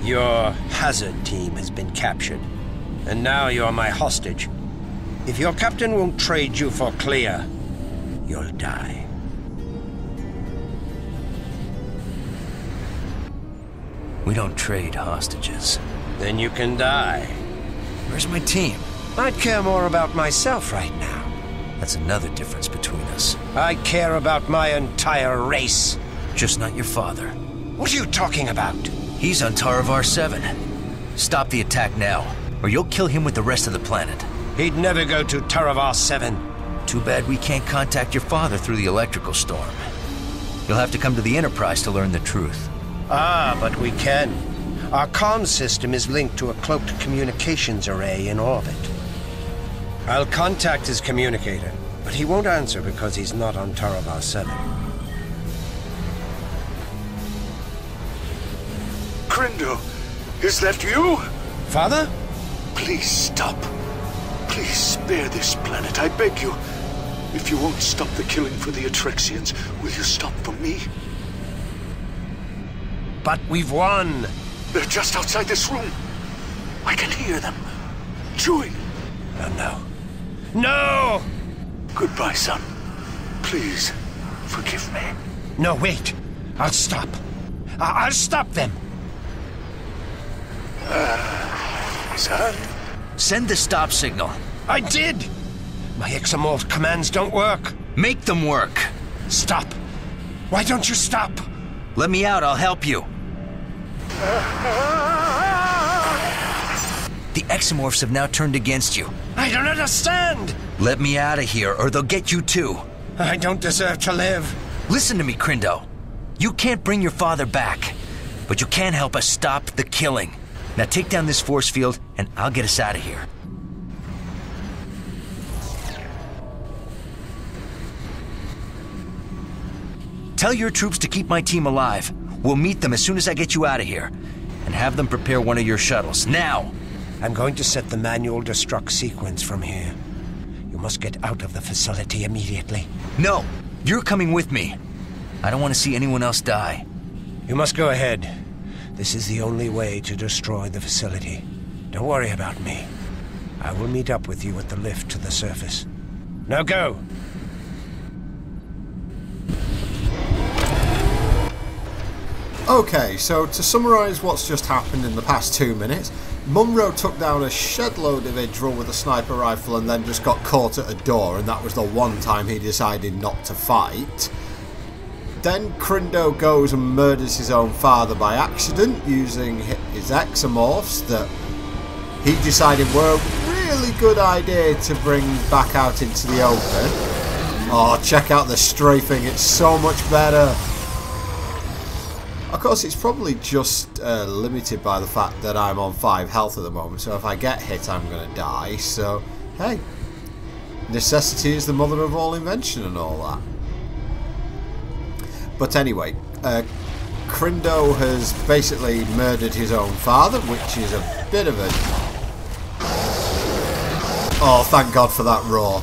Your hazard team has been captured, and now you're my hostage. If your captain won't trade you for clear, you'll die. We don't trade hostages. Then you can die. Where's my team? I'd care more about myself right now. That's another difference between us. I care about my entire race. Just not your father. What are you talking about? He's on Taravar 7. Stop the attack now, or you'll kill him with the rest of the planet. He'd never go to Taravar 7. Too bad we can't contact your father through the electrical storm. You'll have to come to the Enterprise to learn the truth. Ah, but we can. Our comms system is linked to a cloaked communications array in orbit. I'll contact his communicator, but he won't answer because he's not on Taravar 7. Crindo, is that you? Father? Please stop. Please spare this planet, I beg you. If you won't stop the killing for the Atrexians, will you stop for me? But we've won. They're just outside this room. I can hear them. Chewing. Oh, no. No! Goodbye, son. Please, forgive me. No, wait. I'll stop. I'll stop them. Son? Send the stop signal. I did! My exomorph commands don't work. Make them work. Stop. Why don't you stop? Let me out, I'll help you. The exomorphs have now turned against you. I don't understand! Let me out of here, or they'll get you too. I don't deserve to live. Listen to me, Crindo. You can't bring your father back, but you can help us stop the killing. Now take down this force field, and I'll get us out of here. Tell your troops to keep my team alive. We'll meet them as soon as I get you out of here. And have them prepare one of your shuttles, now! I'm going to set the manual destruct sequence from here. You must get out of the facility immediately. No! You're coming with me. I don't want to see anyone else die. You must go ahead. This is the only way to destroy the facility. Don't worry about me. I will meet up with you at the lift to the surface. Now go! Okay, so to summarise what's just happened in the past 2 minutes, Munroe took down a shed load of Idryll with a sniper rifle and then just got caught at a door, and that was the one time he decided not to fight. Then Crindo goes and murders his own father by accident using his exomorphs that he decided were a really good idea to bring back out into the open. Oh, check out the strafing, it's so much better. Of course, it's probably just limited by the fact that I'm on 5 health at the moment, so if I get hit, I'm going to die. So, hey, necessity is the mother of all invention and all that. But anyway, Crindo has basically murdered his own father, which is a bit of a... Oh, thank God for that roar.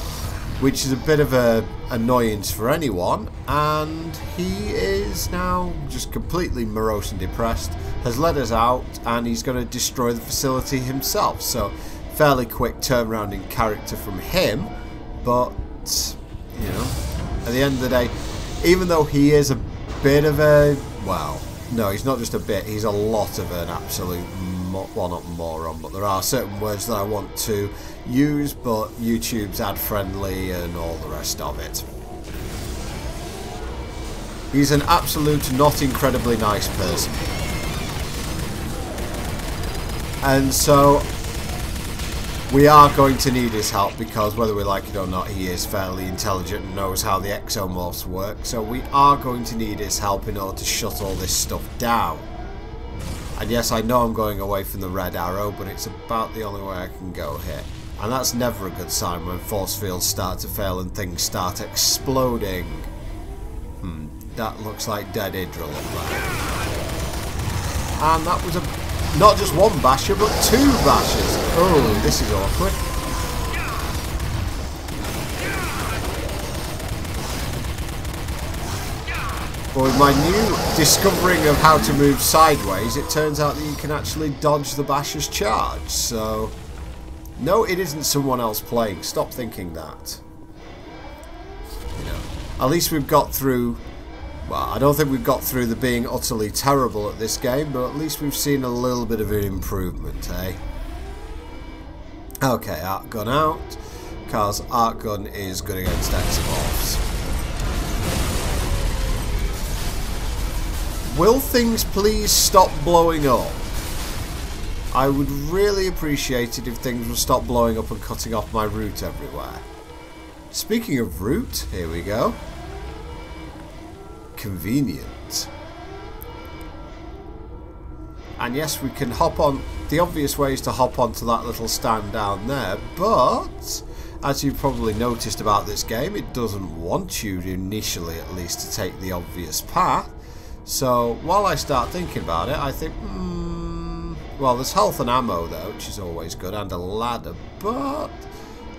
Which is a bit of a annoyance for anyone, and he is now just completely morose and depressed, has let us out, and he's going to destroy the facility himself. So fairly quick turnaround in character from him, but you know, at the end of the day, even though he is a bit of a, well, no, he's not just a bit, he's a lot of an absolute, well, not moron, but there are certain words that I want to use, but YouTube's ad friendly and all the rest of it. He's an absolute not incredibly nice person. And so we are going to need his help, because whether we like it or not, he is fairly intelligent and knows how the exomorphs work, so we are going to need his help in order to shut all this stuff down. And yes, I know I'm going away from the red arrow, but it's about the only way I can go here. And that's never a good sign when force fields start to fail and things start exploding. That looks like dead Idryll up there. And that was not just one basher, but 2 bashers. Oh, this is awkward. But with my new discovering of how to move sideways, it turns out that you can actually dodge the Basher's charge. So, no, it isn't someone else playing. Stop thinking that. You know, at least we've got through... Well, I don't think we've got through the being utterly terrible at this game, but at least we've seen a little bit of an improvement, eh? Okay, arc gun out, because arc gun is good against Examorphs. Will things please stop blowing up? I would really appreciate it if things would stop blowing up and cutting off my route everywhere. Speaking of route, here we go. Convenient. And yes, we can hop on. The obvious way is to hop onto that little stand down there, but as you've probably noticed about this game, it doesn't want you initially, at least, to take the obvious path. So while I start thinking about it, I think, well, there's health and ammo though, which is always good, and a ladder, but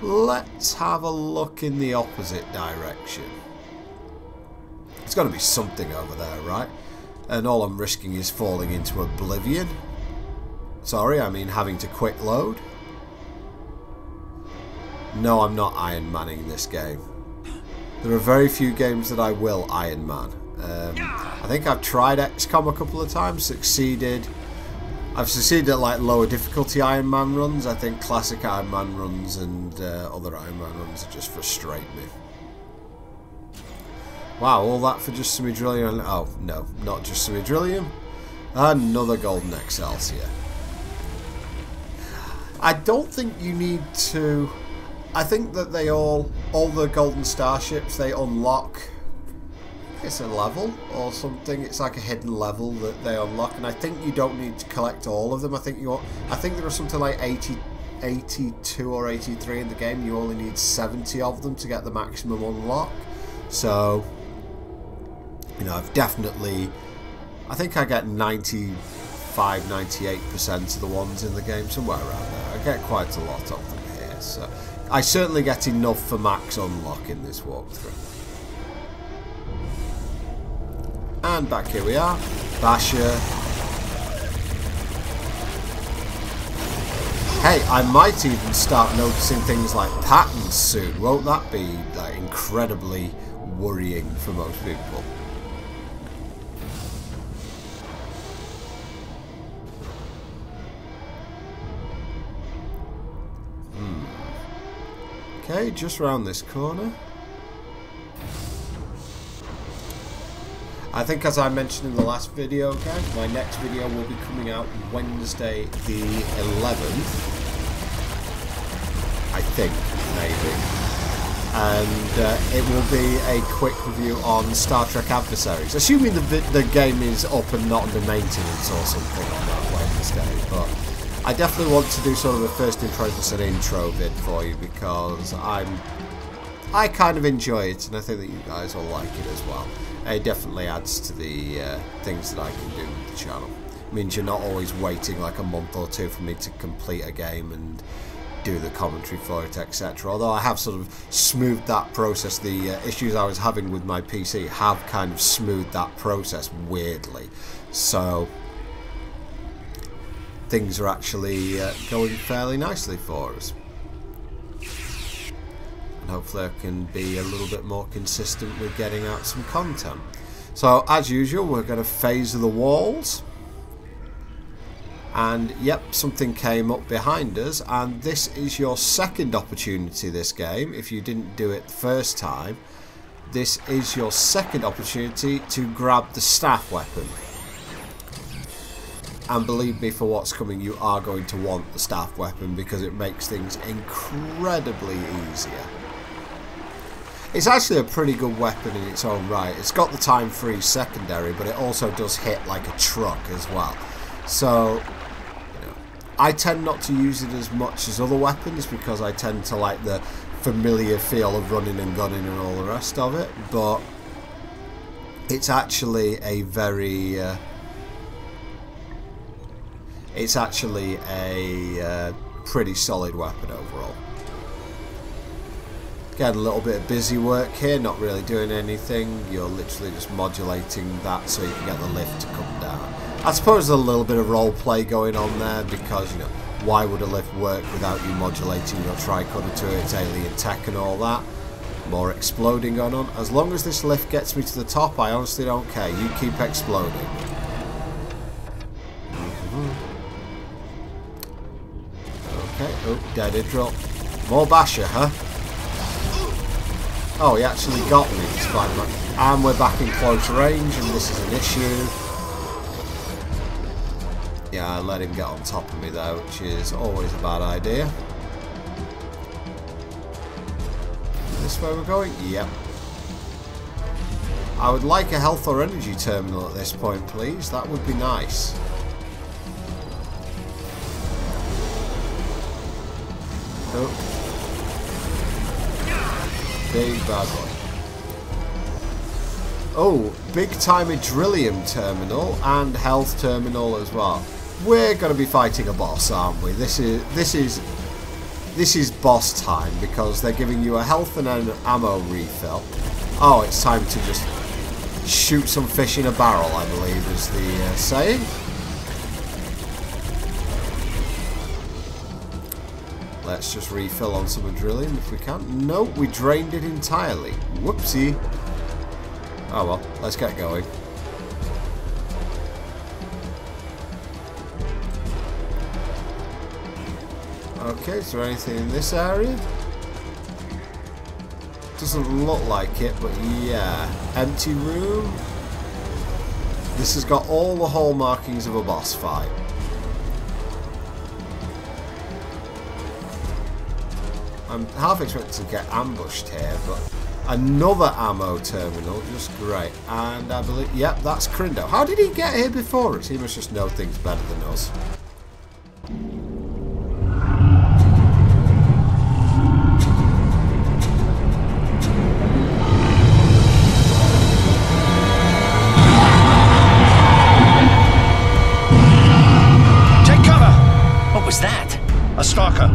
let's have a look in the opposite direction. There's got to be something over there, right? And all I'm risking is falling into oblivion. Sorry, I mean having to quick load. No, I'm not Iron Manning this game. There are very few games that I will Iron Man. I think I've tried XCOM a couple of times, succeeded. I've succeeded at like lower difficulty Iron Man runs. I think classic Iron Man runs and other Iron Man runs just frustrate me. Wow, all that for just some Idryll. Oh, no, not just some Idryll. Another Golden Excelsior. I don't think you need to... I think that they all the Golden Starships, they unlock... It's a level or something. It's like a hidden level that they unlock, and I think you don't need to collect all of them. I think there are something like 82 or 83 in the game. You only need 70 of them to get the maximum unlock. So... You know, I've definitely... I think I get 95, 98% of the ones in the game, somewhere around there. I get quite a lot of them here, so... I certainly get enough for max unlock in this walkthrough. And back here we are. Basher. Hey, I might even start noticing things like patterns soon. Won't that be like, incredibly worrying for most people? Okay, just round this corner. I think, as I mentioned in the last video, guys, my next video will be coming out Wednesday the 11th. I think, maybe. And it will be a quick review on Star Trek Adversaries. Assuming the game is up and not under maintenance or something on that Wednesday, but... I definitely want to do sort of a first impressions and intro vid for you because I kind of enjoy it and I think that you guys will like it as well. It definitely adds to the things that I can do with the channel. It means you're not always waiting like a month or two for me to complete a game and do the commentary for it, etc. Although I have sort of smoothed that process. The issues I was having with my PC have kind of smoothed that process weirdly. So... things are actually going fairly nicely for us. And hopefully I can be a little bit more consistent with getting out some content. So as usual, we're going to phase the walls. And yep, something came up behind us, and this is your second opportunity this game. If you didn't do it the first time, this is your second opportunity to grab the staff weapon. And believe me, for what's coming, you are going to want the staff weapon because it makes things incredibly easier. It's actually a pretty good weapon in its own right. It's got the time freeze secondary, but it also does hit like a truck as well. So, you know, I tend not to use it as much as other weapons because I tend to like the familiar feel of running and gunning and all the rest of it. But it's actually a very... it's actually a pretty solid weapon overall. Getting a little bit of busy work here, not really doing anything. You're literally just modulating that so you can get the lift to come down. I suppose there's a little bit of role play going on there because, you know, why would a lift work without you modulating your tricorder to its alien tech and all that? More exploding going on. As long as this lift gets me to the top, I honestly don't care. You keep exploding. Okay, oh, dead Idryll. More basher, huh? Oh, he actually got me, Spider-Man. And we're back in close range, and this is an issue. Yeah, I let him get on top of me there, which is always a bad idea. This way we're going? Yep. I would like a health or energy terminal at this point, please. That would be nice. Oh. Big bad one. Oh, big time Idryllium terminal and health terminal as well. We're going to be fighting a boss, aren't we? This is boss time because they're giving you a health and an ammo refill. Oh, it's time to just shoot some fish in a barrel, I believe is the saying. Let's just refill on some Idryllium if we can. Nope, we drained it entirely. Whoopsie. Oh well, let's get going. Okay, is there anything in this area? Doesn't look like it, but yeah. Empty room. This has got all the hallmarkings of a boss fight. I'm half expecting to get ambushed here, but another ammo terminal, just great. And I believe, yep, that's Crindo. How did he get here before us? He must just know things better than us. Take cover! What was that? A stalker.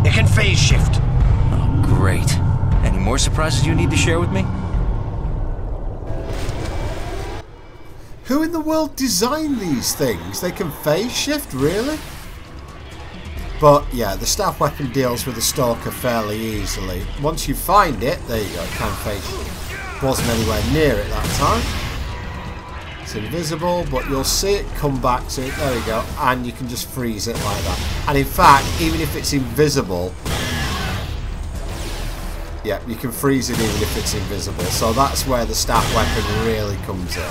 It can phase shift. Great. Any more surprises you need to share with me? Who in the world designed these things? They can phase shift, really? But yeah, the staff weapon deals with the stalker fairly easily. Once you find it, there you go, it can phase shift. Wasn't anywhere near it that time. It's invisible, but you'll see it come back to it. There we go. And you can just freeze it like that. And in fact, even if it's invisible, yeah, you can freeze it even if it's invisible. So that's where the staff weapon really comes in.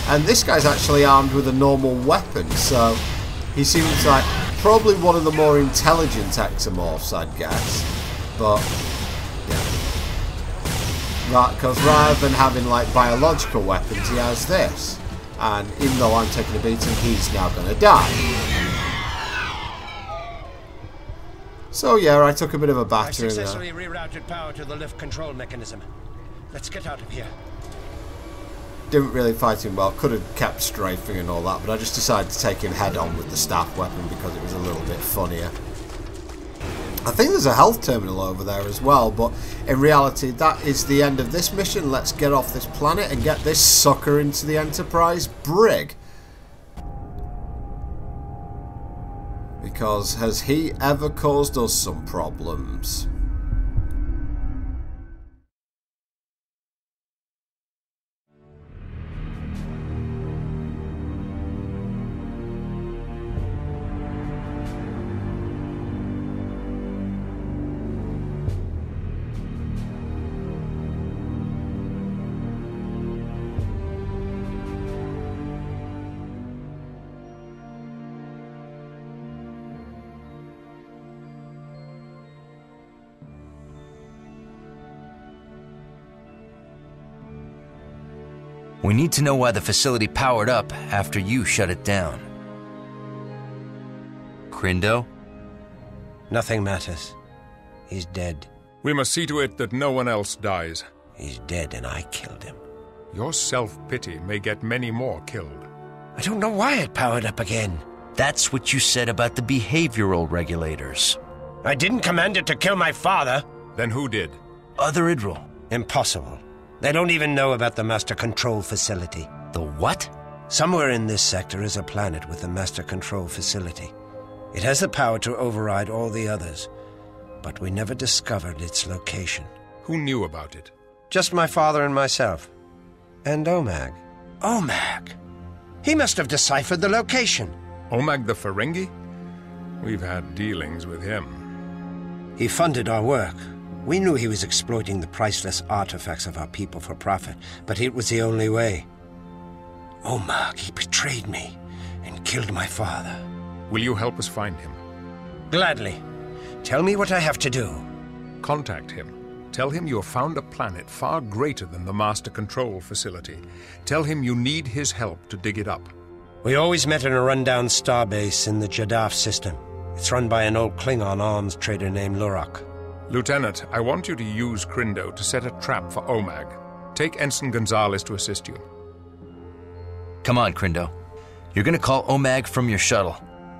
And this guy's actually armed with a normal weapon, so he seems like probably one of the more intelligent exomorphs, I'd guess. But, yeah. Right, because rather than having like biological weapons, he has this. And even though I'm taking a beating, he's now going to die. So yeah, I took a bit of a battering. I successfully rerouted power to the lift control mechanism. Let's get out of here. Didn't really fight him well. Could have kept strafing and all that, but I just decided to take him head on with the staff weapon because it was a little bit funnier. I think there's a health terminal over there as well, but in reality that is the end of this mission. Let's get off this planet and get this sucker into the Enterprise brig. Because has he ever caused us some problems? We need to know why the facility powered up after you shut it down. Crindo? Nothing matters. He's dead. We must see to it that no one else dies. He's dead and I killed him. Your self-pity may get many more killed. I don't know why it powered up again. That's what you said about the behavioral regulators. I didn't command it to kill my father. Then who did? Other Idryll. Impossible. They don't even know about the Master Control Facility. The what? Somewhere in this sector is a planet with a Master Control Facility. It has the power to override all the others, but we never discovered its location. Who knew about it? Just my father and myself. And Omag. Omag! He must have deciphered the location. Omag the Ferengi? We've had dealings with him. He funded our work. We knew he was exploiting the priceless artifacts of our people for profit, but it was the only way. Omag, he betrayed me and killed my father. Will you help us find him? Gladly. Tell me what I have to do. Contact him. Tell him you have found a planet far greater than the Master Control Facility. Tell him you need his help to dig it up. We always met in a rundown starbase in the Jadaf system. It's run by an old Klingon arms trader named Lurok. Lieutenant, I want you to use Crindo to set a trap for Omag. Take Ensign Gonzalez to assist you. Come on, Crindo. You're gonna call Omag from your shuttle.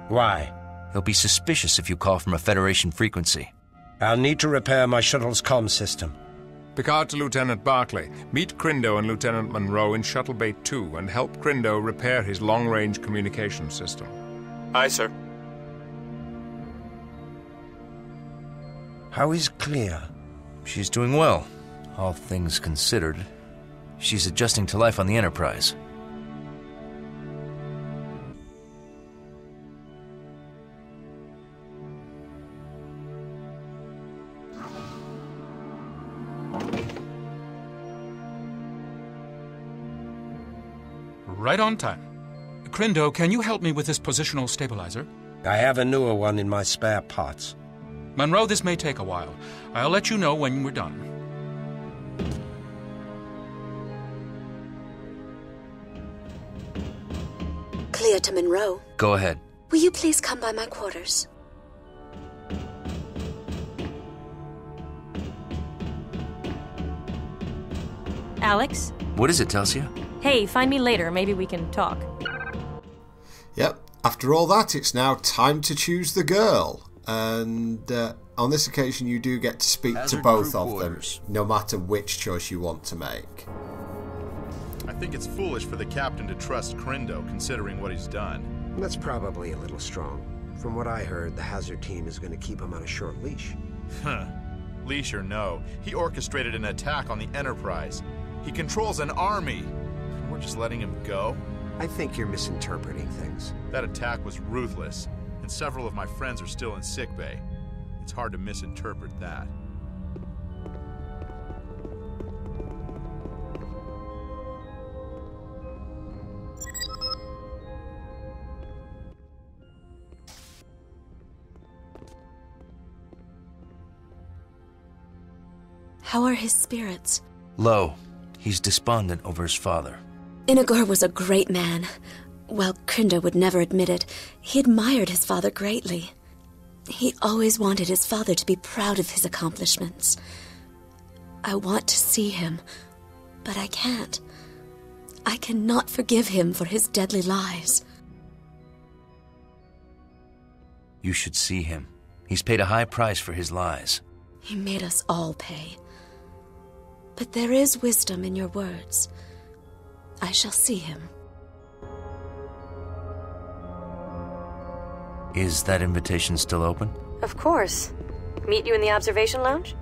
Why? He'll be suspicious if you call from a Federation frequency. I'll need to repair my shuttle's comm system. Picard to Lieutenant Barclay. Meet Crindo and Lieutenant Munroe in Shuttle Bay 2 and help Crindo repair his long-range communication system. Aye, sir. How is Clea? She's doing well, all things considered. She's adjusting to life on the Enterprise. Right on time. Crindo, can you help me with this positional stabilizer? I have a newer one in my spare parts. Munroe, this may take a while. I'll let you know when we're done. Clear to Munroe. Go ahead. Will you please come by my quarters? Alex? What is it, Telsia? Hey, find me later. Maybe we can talk. Yep, after all that, it's now time to choose the girl. And on this occasion, you do get to speak to both of them, no matter which choice you want to make. I think it's foolish for the captain to trust Crindo, considering what he's done. That's probably a little strong. From what I heard, the Hazard team is going to keep him on a short leash. Huh. Leash or no, he orchestrated an attack on the Enterprise. He controls an army. We're just letting him go? I think you're misinterpreting things. That attack was ruthless, and several of my friends are still in sickbay. It's hard to misinterpret that. How are his spirits? Low. He's despondent over his father. Inagor was a great man. While Crindo would never admit it, he admired his father greatly. He always wanted his father to be proud of his accomplishments. I want to see him, but I can't. I cannot forgive him for his deadly lies. You should see him. He's paid a high price for his lies. He made us all pay. But there is wisdom in your words. I shall see him. Is that invitation still open? Of course. Meet you in the observation lounge?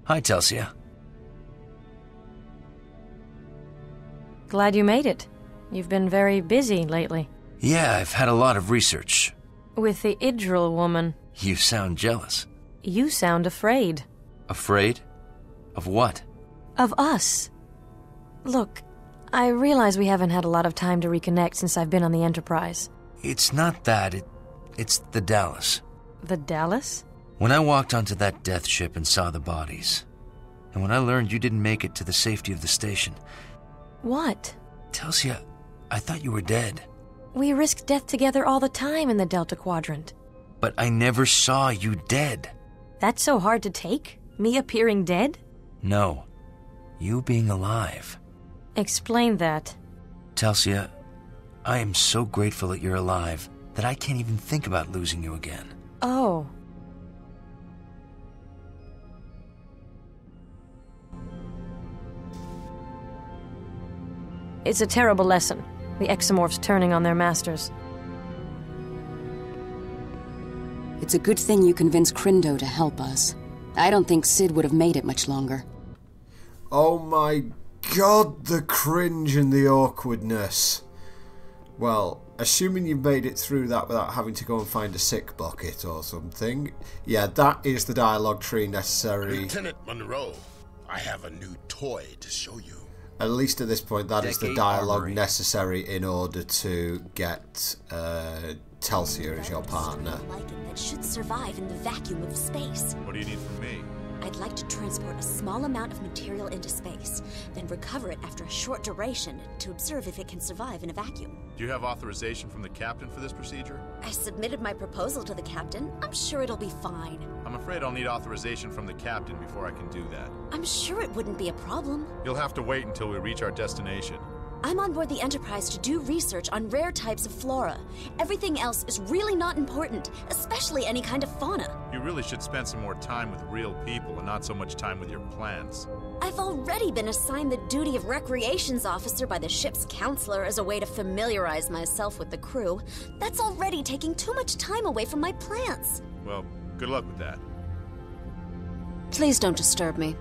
Hi, Telsia. Glad you made it. You've been very busy lately. Yeah, I've had a lot of research. With the Idryll woman. You sound jealous. You sound afraid. Afraid? Of what? Of us. Look, I realize we haven't had a lot of time to reconnect since I've been on the Enterprise. It's not that. It's the Dallas. The Dallas? When I walked onto that death ship and saw the bodies, and when I learned you didn't make it to the safety of the station... What? Telsia, I thought you were dead. We risk death together all the time in the Delta Quadrant. But I never saw you dead. That's so hard to take? Me appearing dead? No. You being alive. Explain that. Telsia, I am so grateful that you're alive that I can't even think about losing you again. Oh. It's a terrible lesson, the exomorphs turning on their masters. It's a good thing you convinced Crindo to help us. I don't think Sid would have made it much longer. Oh my god, the cringe and the awkwardness. Well, assuming you've made it through that without having to go and find a sick bucket or something, yeah, that is the dialogue tree necessary. Lieutenant Munroe, I have a new toy to show you. At least at this point, that is the dialogue necessary in order to get Telsia as your partner. That should survive in the vacuum of space. What do you need from me? I'd like to transport a small amount of material into space, then recover it after a short duration to observe if it can survive in a vacuum. Do you have authorization from the captain for this procedure? I submitted my proposal to the captain. I'm sure it'll be fine. I'm afraid I'll need authorization from the captain before I can do that. I'm sure it wouldn't be a problem. You'll have to wait until we reach our destination. I'm on board the Enterprise to do research on rare types of flora. Everything else is really not important, especially any kind of fauna. You really should spend some more time with real people and not so much time with your plants. I've already been assigned the duty of recreations officer by the ship's counselor as a way to familiarize myself with the crew. That's already taking too much time away from my plants. Well, good luck with that. Please don't disturb me.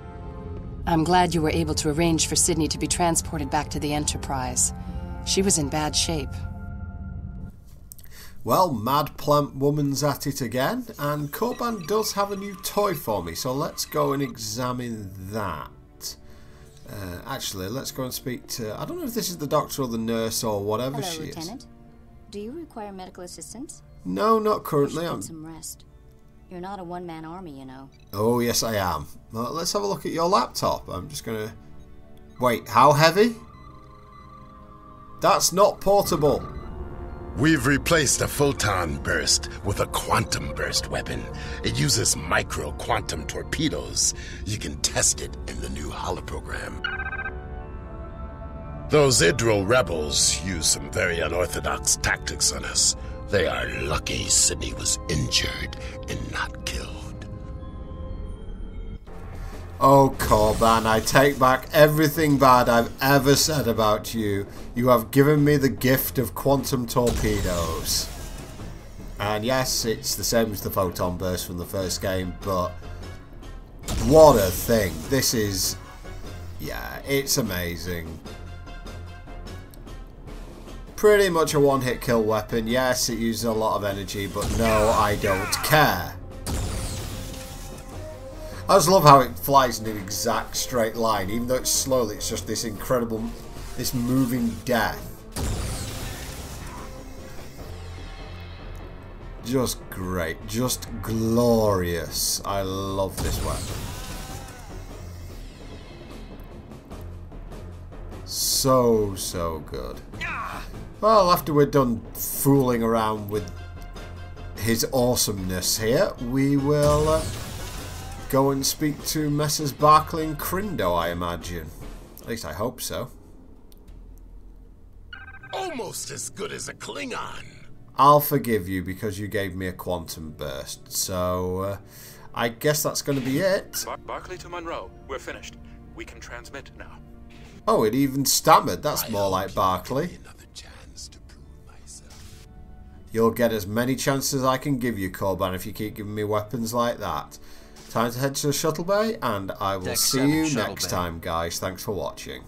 I'm glad you were able to arrange for Sydney to be transported back to the Enterprise. She was in bad shape. Well, Mad Plant Woman's at it again, and Korban does have a new toy for me, so let's go and examine that. Actually, let's go and speak to... I don't know if this is the doctor or the nurse or whatever she is. Hello, Lieutenant. Do you require medical assistance? No, not currently. You should get some rest. You're not a one-man army, you know. Oh, yes, I am. Well, let's have a look at your laptop. I'm just going to... Wait, how heavy? That's not portable. We've replaced a photon burst with a quantum burst weapon. It uses micro-quantum torpedoes. You can test it in the new holoprogram. Those Idryll rebels use some very unorthodox tactics on us. They are lucky Sydney was injured and not killed. Oh, Korban, I take back everything bad I've ever said about you. You have given me the gift of quantum torpedoes. And yes, it's the same as the photon burst from the first game, but what a thing. This is... yeah, it's amazing. Pretty much a one-hit kill weapon. Yes, it uses a lot of energy, but no, I don't care. I just love how it flies in an exact straight line. Even though it's slowly, it's just this incredible, this moving death. Just great. Just glorious. I love this weapon. So good. Well, after we're done fooling around with his awesomeness here, we will go and speak to Messrs. Barclay and Crindo, I imagine. At least I hope so. Almost as good as a Klingon. I'll forgive you because you gave me a quantum burst. So, I guess that's going to be it. Barclay to Munroe. We're finished. We can transmit now. Oh, it even stammered. That's more like Barclay. You'll get as many chances as I can give you, Korban, if you keep giving me weapons like that. Time to head to the shuttle bay, and I will see you next time, guys. Thanks for watching.